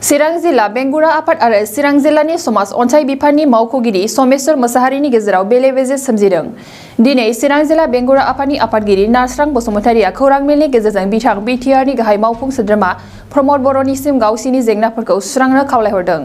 चिरां जिल्ला बेंगुरा आफाद आरो चिरां जिल्लानि समाज अनसाय बिफाननि मावख'गिरि समेश्वर मोसाहारिनि गेजेराव बेले-बेजे सोमजिदों। दिनै चिरां जिल्ला बेंगुरा आफादनि आफादगिरि नार्स्रां बसुमतारिया खौरां मेलनि गेजेरजों बिथां बिटिआरनि गाहाय मावफुं सोद्रोमा प्रमद बर'निसिम गावसिनि जेंनाफोरखौ सुस्रांनो खावलायहरदों।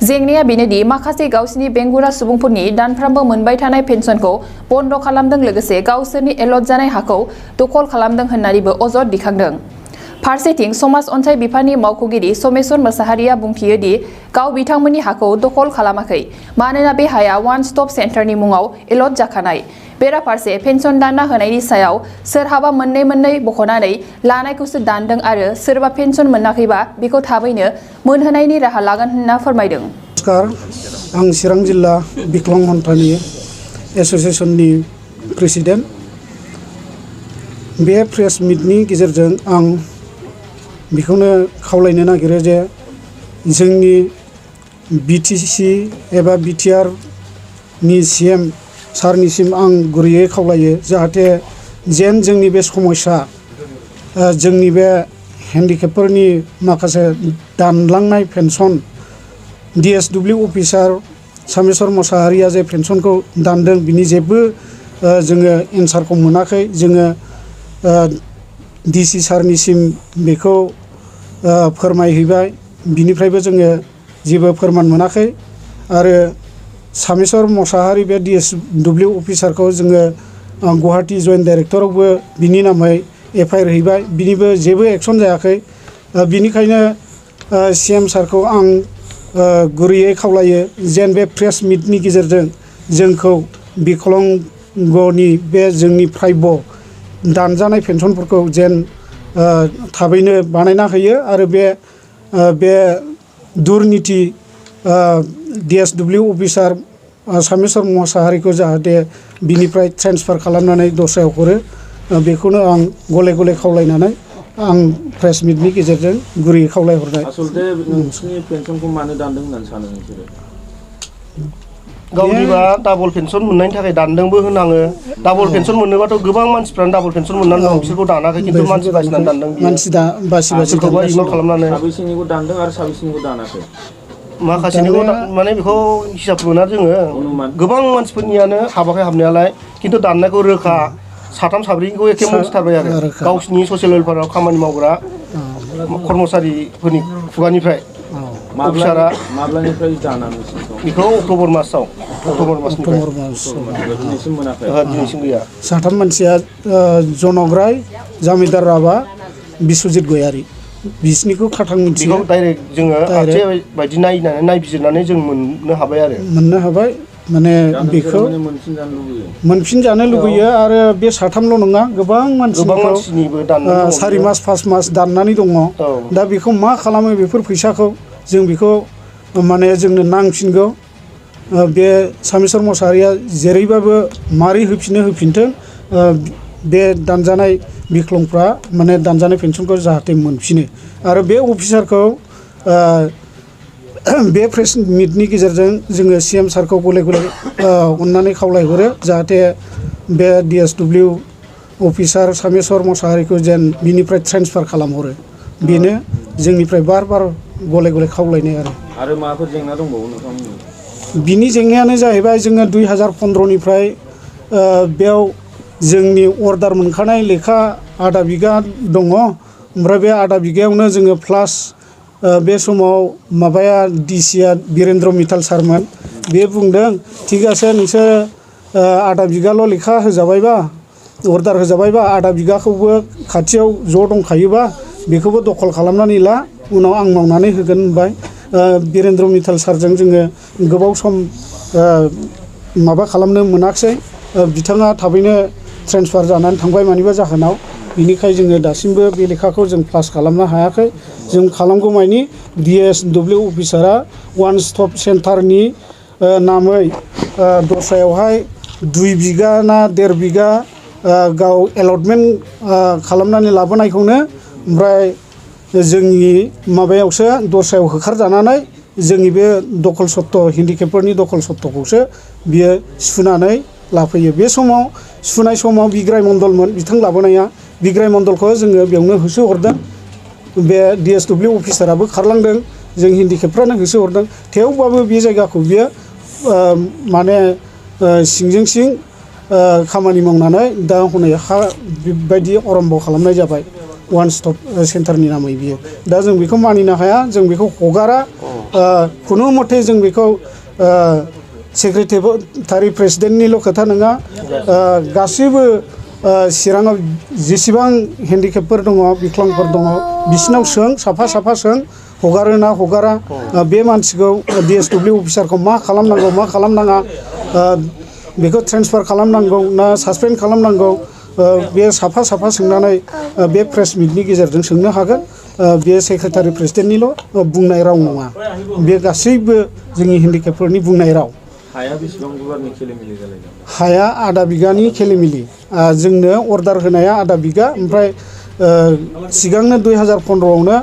जेंनाया बेनोदि माखासे गावसिनि बेंगुरा सुबुंफोरनि दानफ्रामबो मोनबाय थानाय पेन्सनखौ बन्द खालामदों लोगोसे गावसोरनि एलट जानाय हाखौ दखल खालामदों होननानैबो अजद दिखांदों। फारसेथिं समाज अनसाय बिफाननि मावख'गिरि समेश्वर मोसाहारिया बुंथियो दि गाव बिथांमोननि हाखौ दखल खालामाखै मानोना बे हाया वान स्टप सेन्टारनि मुङाव एलट जाखानाय। बेराफारसे पेन्सन दानना होनायनि सायाव सोरहाबा मोननै बख'नानै लानायखौसो दानदों आरो सोरबा पेन्सन मोनाखैबा बेखौ थाबैनो मोनहोनायनि राहा लागोन होनना फोरमायदों। नमस्कार, आं चिरां जिल्ला बिख्लं हन्थानि एस'सिएशननि प्रेसिडेन्ट। बे प्रेस मिटनि गेजेरजों आं बेखौनो खावलायनो नागिरो जे जोंनि बिटिसि एबा बिटिआरनि सिएम सारनिसिम आं गुरैयै खावलायो जाहाथे जेन जोंनि बे समस्या जोंनि बे हेन्डिकेपफोरनि माखासे दानलांनाय pension DSW officer Someswar Mosahary जे पेन्सनखौ दानदों बिनि जेबो जोङो एन्सारखौ मोनाखै। जोङो DC सारनिसिम बेखौ फोरमायहैबाय, बिनिफ्रायबो जोङो जेबो फोरमान मोनाखै आरो समेश्वर मोसाहारि बे DSW अफिसारखौ जोङो गुवाहाटी जइन्ट डाइरेक्टरावबो बिनि नामै FIR हैबाय, बिनिबो जेबो एक्सन जायाखै। बिनिखायनो CM सारखौ आं गुरैयै खावलायो जेन बे प्रेस मिटनि गेजेरजों जोंखौ बिख्लंगनि बे जोंनि प्राप्य दानजानाय पेन्सनफोरखौ जेन थाबैनो बानायना होयो आरो बे दुर्नीति DSW अफिसार समेश्वर मोसाहारिखौ जाहाथे बिनिफ्राय ट्रेन्सफार खालामनानै दस्रायाव हरो, बेखौनो आं गले खावलायनानै आं प्रेस मिटनि गेजेरजों गुरैयै खावलायहरनाय। आसलते नोंसिनि पेन्सनखौ मानो दानदों होननानै सानो नोंसोरो? गावनिबा डाबल पेन्सन मोननायनि थाखाय दानदोंबो होनाङो। डाबल पेन्सन मोननोबाथ' गोबां मानसिफ्रानो डाबल पेन्सन मोननानै दं, बिसोरखौ दानाखै, खिन्थु मानसि बासिनानै दानदों। मानसि बासि इगनर खालामनानै साबेसेनिखौ दानदों आरो साबेसेनिखौ दानाखै? माखासेनिखौ माने बेखौ हिसाब मोना जोङो। गोबां मानसिफोरनियानो हाबाखै हाबनायालाय, खिन्थु दाननायखौ रोखा साथाम साब्रैखौ एखे मोनथिथारबाय आरो गावसिनि ससियेल वेलफेयाराव खामानि मावग्रा कर्मचारिफोरनि खुगानिफ्राय। माब्लानिफ्राय दाना बेखौ अक्ट'बर मासनिफ्राय दिनैसिम गैया। साथाम मानसिया जनक राय, जामिदार राभा, बिस्वजित गयारि, बिसिनिखौ खाथां मिथियो। बेखौ डाइरेक्ट जोङो आरटिआइ बायदि नायबिजिरनानै जों मोननो हाबाय आरो मोननो हाबाय। माने बेखौ मोनफिनजानो लुबैयो आरो बे साथामल' नङा, गोबां मानसिनिबो 4 मास 5 मास दाननानै दङ। दा बेखौ मा खालामो बेफोर फैसाखौ जों बेखौ माने जोंनो नांफिनगौ। बे समेश्वर मोसाहारिया जेरैबाबो मारै होफिनथों, बे दानजानाय बिख्लंफ्रा माने दानजानाय पेन्सनखौ जाहाथे मोनफिनो। आरो बे अफिसारखौ बे प्रेस मिटनि गेजेरजों जोङो CM सारखौ गले अननानै खावलायहरो जाहाथे बे DSW अफिसार समेश्वर मोसाहारिखौ जेन बिनिफ्राय ट्रेन्सफार खालामहरो। बेनो जोंनिफ्राय बार गले खावलायनाय आरो माबाफोर जेंना दंबावो नोंथांमोननि? बिनि जेंनायानो जाहैबाय जोङो 2015निफ्राय बेयाव जोंनि अर्डार मोनखानाय लेखा आधा बिगा दङ। ओमफ्राय बे आधा बिगायावनो जोङो प्लास बे समाव माबाया DCआ बिरेन्द्र मिथाल सारमोन, बे बुंदों थिगासे नोंसोर आधा बिगाल' लेखा होजाबायबा, अर्डार होजाबायबा, आधा बिगाखौबो खाथियाव ज' दंखायोबा बेखौबो दखल खालामनानै ला, उनाव आं मावनानै होगोन होनबाय। बिरेन्द्र मिथाल सारजों जोङो गोबाव सम माबा खालामनो मोनाखिसै। बिथाङा थाबैनो ट्रेन्सफार जानानै थांबाय मानिबा जाहोनाव। बिनिखाय जोङो दासिमबो बे लेखाखौ जों पास खालामनो हायाखै। जों खालामगौमानि DSW अफिसारा वान स्टप सेन्टारनि नामै दस्रायावहाय 2 बिगा ना 1.5 बिगा गाव एलटमेन्ट खालामनानै लाबोनायखौनो ओमफ्राय जोंनि माबायावसो दस्रायाव होखारजानानै जोंनि बे दखल सत्त हेन्डिकेपफोरनि दखल सत्तखौसो बियो सुनानै लाफैयो। बे समाव सुनाय समाव बिग्राय मण्डलमोन बिथां लाबोनाया, बिग्राय मण्डलखौ जोङो बेयावनो होसोहरदों। बे DSW अफिसाराबो खारलांदों जों हेन्डिकेपफ्रानो होसो हरदों थेवबाबो बे जायगाखौ बियो माने सिंजों सिं खामानि मावनानै दा हनै हा बेबायदि अरम्ब खालामनाय जाबाय वान स्टप सेन्टारनि नामै बियो दा जों बेखौ मानिनो हाया जों बेखौ हगारा खुनु मथे जों बेखौ सेक्रेटारि प्रेसिडेन्टनिल' खोथा नङा गासैबो चिराङाव जेसेबां हेन्डिकेपफोर दङ बिख्लांफोर दङ बिसिनाव सों साफा सों हगारो ना हगारा बे मानसिखौ DSW अफिसारखौ मा खालामनांगौ मा खालामनाङा बेखौ ट्रेन्सफार खालामनांगौ ना सासपेन्ड खालामनांगौ बे साफा सोंनानै बे प्रेस मिटनि गेजेरजों सोंनो हागोन बे सेक्रेटारि प्रेसिडेन्टनिल' बुंनाय राव नङा बे गासैबो जोंनि हेन्डिकेपफोरनि बुंनाय राव हाया बेसेबां गुवारनि खेलिमेलि जालायदों हाया आधा बिगानि खेलिमेलि जोंनो अर्डार होनाया आधा बिगा ओमफ्राय सिगांनो 2015आवनो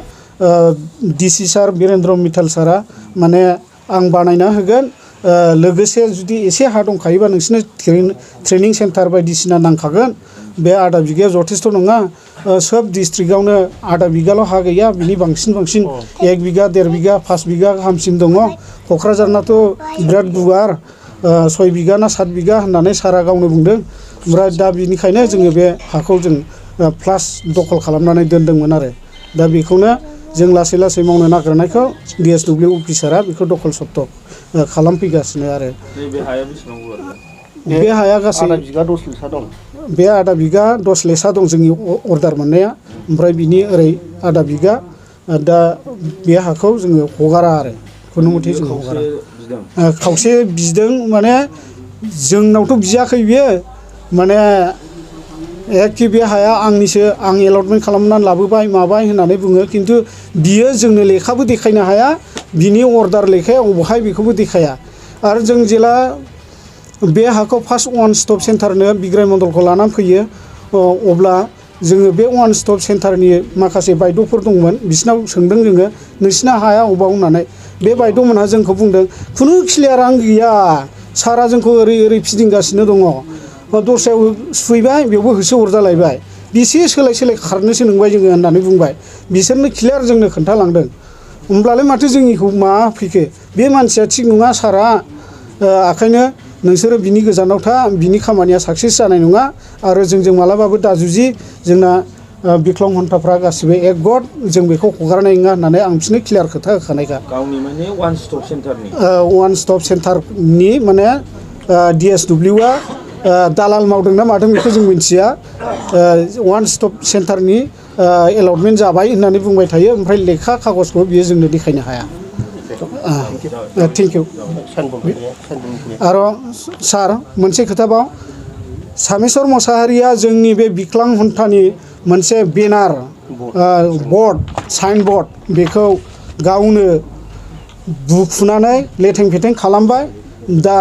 DC सार बिरेन्द्र मिथाल सारा माने आं बानायना होगोन लोगोसे जुदि एसे हा दंखायोबा नोंसिनो ट्रेनिं सेन्टार बायदिसिना नांखागोन बे आधा बिगाया जथेस्थ' नङा सोब डिस्ट्रिक्टआवनो आधा बिगाल' हा गैया बिनि बांसिन 1 बिगा 1.5 बिगा 5 बिगा गाहामसिम दङ क'क्राझारनाथ' बिराद गुवार 6 बिगा ना 7 बिगा होननानै सारा गावनो बुंदों ओमफ्राय दा बिनिखायनो जोङो बे हाखौ जों प्लास दखल खालामनानै दोनदोंमोन आरो दा बेखौनो जों लासै मावनो नागिरनायखौ DSW अफिसारा बेखौ दखल सत्त खालामफैगासिनो आरो बे हाया बेसेबां गुवार बे हाया गासै आधा बिगा 10 लेसा दं बे आधा बिगा 10 लेसा दं जोंनि अर्डार मोननाया ओमफ्राय बिनि ओरै आधा बिगा दा बे हाखौ जोङो हगारा आरो खुनु मथे जों हगारा खावसे बिदों माने जोंनावथ' बियाखै बियो माने एखे बे हाया आंनिसो आं एलटमेन्ट खालामनानै लाबोबाय माबाय होननानै बुङो खिन्थु बियो जोंनो लेखाबो देखायनो हाया बिनि अर्डार लेखाया अबहाय बेखौबो देखाया आरो जों जेला बे हाखौ फार्स्ट वान स्टप सेन्टारनो बिग्राय मण्डलखौ लानानै फैयो अब्ला जोङो बे वान स्टप सेन्टारनि माखासे बायद'फोर दंमोन बिसिनाव सोंदों जोङो नोंसिना हाया अबाव होननानै बे बायद'मोनहा जोंखौ बुंदों खुनु क्लियारानो गैया सारा जोंखौ ओरै फिदिंगासिनो दङ दस्रायाव सुफैबाय बेयावबो होसो हरजालायबाय बेसे सोलाय खारनोसो नंबाय जोङो होननानै बुंबाय बिसोरनो क्लियार जोंनो खोन्थालांदों होमब्लालाय माथो जोंनिखौ मा फैखो बे मानसिया थिग नङा सारा ओंखायनो नोंसोरो बिनि गोजानाव था बिनि खामानिया साक्सेस जानाय नङा आरो जोंजों मालाबाबो दाजुजि जोंना बिख्लं हन्थाफ्रा गासिबो एक गद जों बेखौ हगारनाय नङा होननानै आं बिसोरनो क्लियार खोथा होखानायखा गावनि माने वान स्टप सेन्टारनि वान स्टप सेन्टारनि माने DSWआ दालाल मावदोंना मादों बेखौ जों मिन्थिया वान स्टप सेन्टारनि एलटमेन्ट जाबाय होननानै बुंबाय थायो ओमफ्राय लेखा खागजखौ बियो जोंनो देखायनो हाया थेंक इउ आरो सार मोनसे खोथाबाव सामेस्वर मोसाहारिया जोंनि बे बिख्लां हन्थानि मोनसे बेनार बर्ड साइन बर्ड बेखौ गावनो बुखुनानै लेथें फेथें खालामबाय दा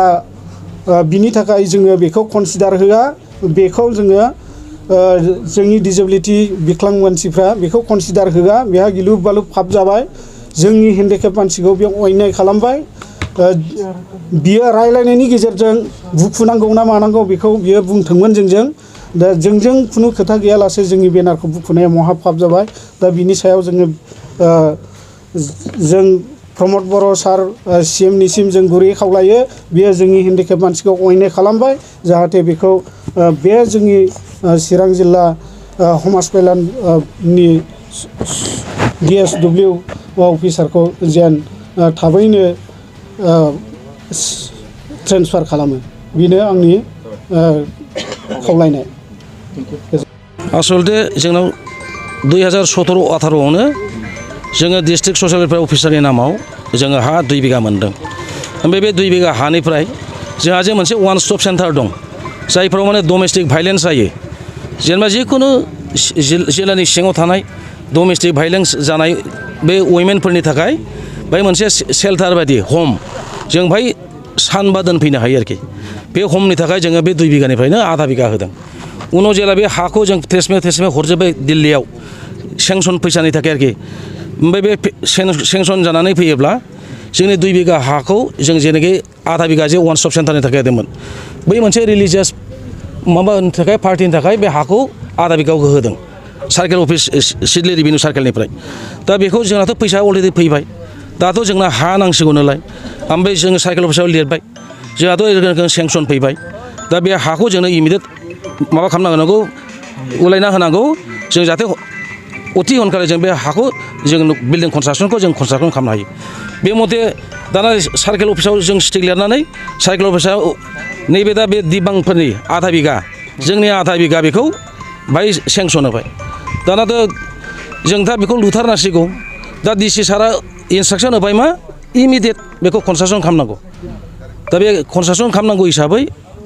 बिनि थाखाय जोङो बेखौ कनसिडार होआ बेखौ जोङो जोंनि डिजेबिलिटि बिख्लां मानसिफ्रा बेखौ कनसिडार होआ बेहा गिलुब बालुब फाब जाबाय जोंनि हेन्डिकेप मानसिखौ बे अयनाय खालामबाय बियो रायलायनायनि गेजेरजों बुखुनांगौ ना मानांगौ बेखौ बियो बुंथोंमोन जोंजों दा जोंजों खुनु खोथा गैयालासे जोंनि बेनारखौ बुखुनाया महाब फाब जाबाय दा बिनि सायाव जोङो जों प्रमद बर' सार CM निसिम जों गुरै खावलायो बेयो जोंनि हेन्डिकेप मानसिखौ अयनाय खालामबाय जाहाथे बेखौ बे जोंनि चिरां जिल्ला समाज कल्याणनि DSW अफिसारखौ जेन थाबैनो ट्रेन्सफार खालामो बेनो आंनि खावलायनाय आसलते जोंनाव 2017-18आवनो जोङो डिस्ट्रिक्ट ससियेल वेलफेयार अफिसारनि नामाव जोङो हा 2 बिगा मोनदों ओमफ्राय बे 2 बिगा हानिफ्राय जोंहा जे मोनसे वान स्टप सेन्टार दं जायफ्राव माने डमेस्टिक भाइलेन्स जायो जेनेबा जिखुनु जिल्लानि सिङाव थानाय डमेस्टिक भाइलेन्स जानाय बे वुमेनफोरनि थाखाय बाय मोनसे सेल्टार बायदि हम जों बाय सानबा दोनफैनो हायो आरोखि बे हमनि थाखाय जोङो बे 2 बिगानिफ्रायनो आधा बिगा होदों उनाव जेला बे हाखौ जों ट्रेसमे हरजोब्बाय दिल्लीयाव सेंसन फैसानि थाखाय आरोखि ओमफ्राय बे सेंसन जानानै फैयोब्ला जोंनि 2 बिगा हाखौ जों जेनाखि आधा बिगा जे वान स्टप सेन्टारनि थाखाय होदोंमोन बै मोनसे रिलिजियास माबानि थाखाय पार्टिनि थाखाय बे हाखौ आधा बिगायाव होदों सार्केल अफिस सिडली रेभिनिउ सार्केलनिफ्राय दा बेखौ जोंनाथ' फैसा अलरेडि फैबाय दाथ' जोंना हा नांसिगौ नालाय ओमफ्राय जोङो सार्केल अफिसाव लिरबाय जोंहाथ' ओरैनो सेंसन फैबाय दा बे हाखौ जोंनो इमिडियेट माबा खालामना होनांगौ उलायना होनांगौ जों जाहाथे अति हनखारै जों बे हाखौ जों बिल्डिं कनस्ट्राक्सनखौ जों कनस्ट्राक्सन खालामनो हायो बे मथे दाना सार्केल अफिसाव जों स्टिक लिरनानै सार्केल अफिसाव नैबे दा बे दिबांफोरनि आधा बिगा जोंनि आधा बिगा बेखौ बाहाय सेंसन होबाय दानाथ' जों दा बेखौ लुथारनांसिगौ दा डिसि सारा इन्सट्राक्सन होबाय मा इमिडियेट बेखौ कनस्ट्राक्सन खालामनांगौ दा बे कनस्ट्राक्सन खालामनांगौ हिसाबै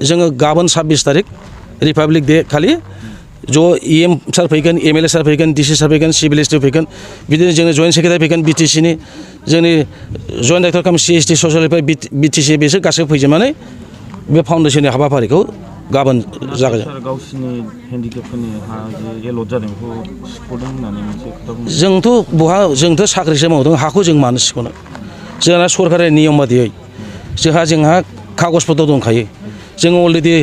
जोङो गाबोन 26 तारिख रिपाब्लिक डे खालि ज' EM सार फैगोन MLA सार फैगोन DC सार फैगोन सिभिल एसटि फैगोन बिदिनो जोंनि जइन्ट सेक्रेटारि फैगोन BTCनि जोंनि जइन्ट डाइरेक्टर काम CST ससियेलनिफ्राय BTC बिसोर गासैबो फैजोबनानै बे फाउन्डेसननि हाबाफारिखौ गाबोन जागायगोन गावसिनि हेन्डिकेपफोरनि हा जे एलट जादों बेखौ सिख'दों होननानै मोनसे खोथा बुंदों जोंथ' साख्रिसो मावदों हाखौ जों मानो सिख'नो जोंहा सरकारि नियम बादियै जोंहा कागज पत्र दंखायो जोङो अलरेडि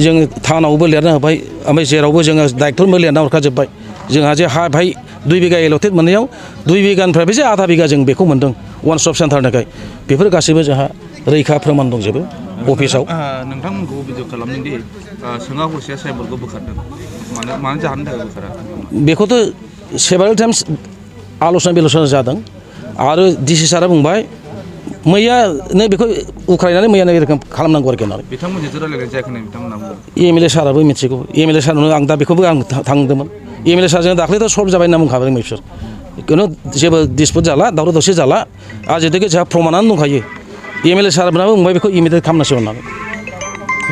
जों थानावबो लिरना होबाय ओमफ्राय जेरावबो जोङो दायित्वबो लिरना हरखाजोब्बाय जोंहा जे हा भाई 2 बिगा एलटेड मोननायाव 2 बिगानिफ्राय जे आधा बिगा जों बेखौ मोन्दों वान स्टप सेन्टारनिफ्राय बेफोर गासैबो जोंहा रैखा फोरमान दंजोबो अफिसाव नोंथांमोनखौ अभियोग खालामदों दि सोङा हरसेया साइबारखौ बोखारदों मानो जाहोननि थाखाय बोखारा बेखौथ' सेभारेल टाइम्स आल'सना बेल'सना जादों आरो डिसि सारा बुंबाय मैयानो बेखौ उख्रायनानै मैयानो एरखम खालामनांगौ आरोखि होननानै बिथांमोनजोंथ' रायलायनाय जायाखै बिथांमोनहा बुंदों MLA साराबो मिथिगौ MLA सारनावनो आं दा बेखौबो आं थांदोंमोन MLA सारजों दाख्लैथ' सल्भ जाबाय होनना बुंखाबाय बिसोर खुनु जेबो डिसपुट जाला दावराव दावसि जाला आजिखालि जोंहा प्रमानानो दंखायो MLA सारफोराबो बुंबाय बेखौ इमिडियेट खालामनांसिगौ होननानै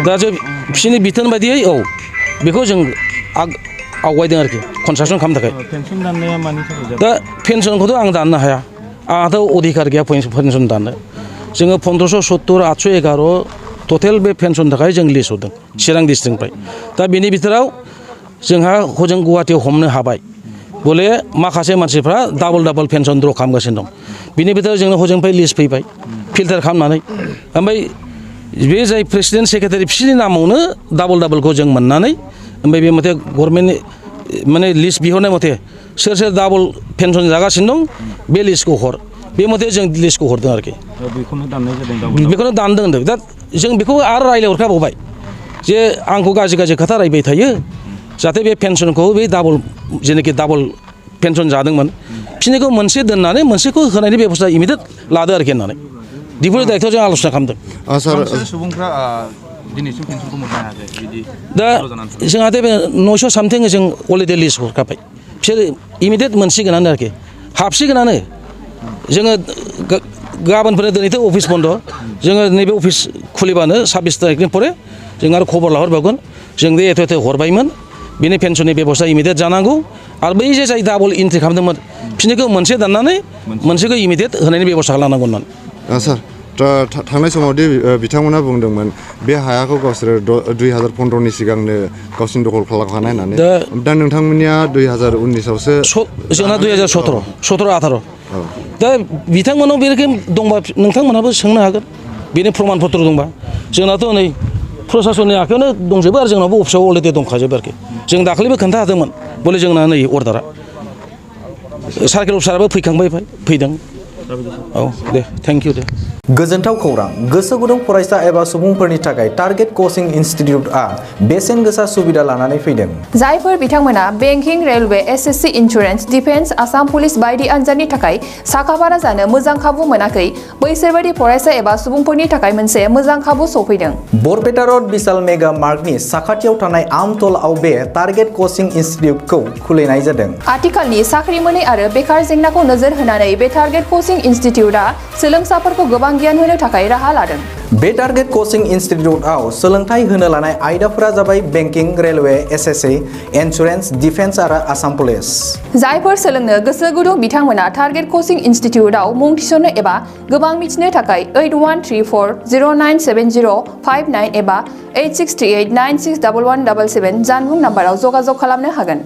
दा जों बिसोरनि बिथोन बायदियै बेखौ जों आवगायदों आरोखि कनस्ट्राक्सन खालामनो थाखाय पेन्सन दाननाया मानि थाखाय जादों दा पेन्सनखौथ' आं दाननो हाया आंहाथ' अधिकार गैया पेन्सन दाननो जोङो 1570 811 टटेल बे पेन्सननि थाखाय जों लिस्ट हरदों चिरां डिस्ट्रिक्टनिफ्राय दा बेनि बिथोराव जोंहा हजों गुवाहाटियाव हमनो हाबाय बले माखासे मानसिफ्रा डाबल पेन्सन द्र' खालामगासिनो दं बिनि बिथोराव जोंनो हजोंनिफ्राय लिस्ट फैबाय फिल्टार खालामनानै ओमफ्राय बे जाय प्रेसिडेन्ट सेक्रेटारि बिसोरनि नामावनो डाबलखौ जों मोननानै ओमफ्राय बे मथे गभर्नमेन्टनि माने लिस्ट बिहरनाय मथे सोर डाबल पेन्सन जागासिनो दं बे लिस्टखौ हर बे मथे जों लिस्टखौ हरदों आरोखि बेखौनो दाननाय जादों बेखौनो दानदों होनदों दा जों बेखौ आरो रायलायहरखाबावबाय जे आंखौ गाज्रि खोथा रायबाय थायो जाहाथे बे पेन्सनखौ बे जेनाखि डाबल पेन्सन जादोंमोन बिसोरनिखौ मोनसे दोननानै मोनसेखौ होनायनि बेबस्था इमिडियेट लादो आरोखि होननानै दिपुटी दायित्वजों आल'सना खालामदों सुबुंफ्रा दिनैसिम पेन्सनखौ मोननो हायाखै बिदि दा जोंहा बे 900 सामथिं जों अलरेडि लिस्ट हरखाबाय बिसोर इमिडियेट मोनसिगोनानो आरोखि हाबसिगोनानो जोङो गाबोनफोरनो दिनैथ' अफिस बन्द' जोङो नैबे अफिस खुलिबानो 26 तारिखनि परे जों आरो खबर लाहरबावगोन जों बे एथ' हरबायमोन बेनि पेन्सननि बेबस्था इमिडियेट जानांगौ आरो बै जे जाय डाबल एन्ट्रि खालामदोंमोन बिसोरनिखौ मोनसे दाननानै मोनसेखौ इमिडियेट होनायनि बेबस्था खालामनांगौ होननानै सार थांनाय समावदि बिथांमोना बुंदोंमोन बे हायाखौ गावसोरो 2015नि सिगांनो गावसिनि दखल खालामखानाय होननानै दा नोंथांमोननिया 2019आवसो जोंना 2017 18 दा बिथांमोनाव बे रोखोम दंबा नोंथांमोनाबो सोंनो हागोन बेनि प्रमान पत्र दंबा जोंनाथ' नै प्रसासननि आखायावनो दंजोबो आरो जोंनावबो अफिसाव अलरेडि दंखाजोबो आरोखि जों दाखालिबो खोन्था होदोंमोन बले जोंना नै अर्डारा सार्केल अफिसाराबो फैदों औ दे थेंक इउ दे गोजोनथाव खौरां गोसो गुदुं फरायसा एबा सुबुंफोरनि थाखाय टारगेट कचिं इनस्टिट्यूटआ बेसेन गोसा सुबिदा लानानै फैदों जायफोर बिथांमोना banking railway SSC insurance defence Assam police बायदि आनजादनि थाखाय साखाफारा जानो मोजां खाबु मोनाखै बैसोर बायदि फरायसा एबा सुबुंफोरनि थाखाय मोनसे मोजां खाबु सफैदों बरपेटा रोड विशाल मेगा मार्टनि साखाथियाव थानाय आमतलाव बे टारगेट कचिं इनस्टिट्यूटखौ खुलिनाय जादों आथिखालनि साख्रि मोनै आरो बेकार जेंनाखौ नोजोर होनानै बे टारगेट कचिं इनस्टिट्यूटआ सोलोंसाफोरखौ गोबां गियान होनो थाखाय राहा लादों बे टारगेट कचिं इनस्टिट्यूटआव सोलोंथाइ होनो लानाय आयदाफोरा जाबाय banking railway SSC insurance defence आरो आसाम पुलिस जायफोर सोलोंनो गोसो गुदुं बिथांमोना टारगेट कचिं इनस्टिट्यूटआव मुं थिसननो एबा गोबां मिथिनो थाखाय 8134097059 एबा 8638961177 जानबुं नाम्बाराव जगाजग खालामनो हागोन।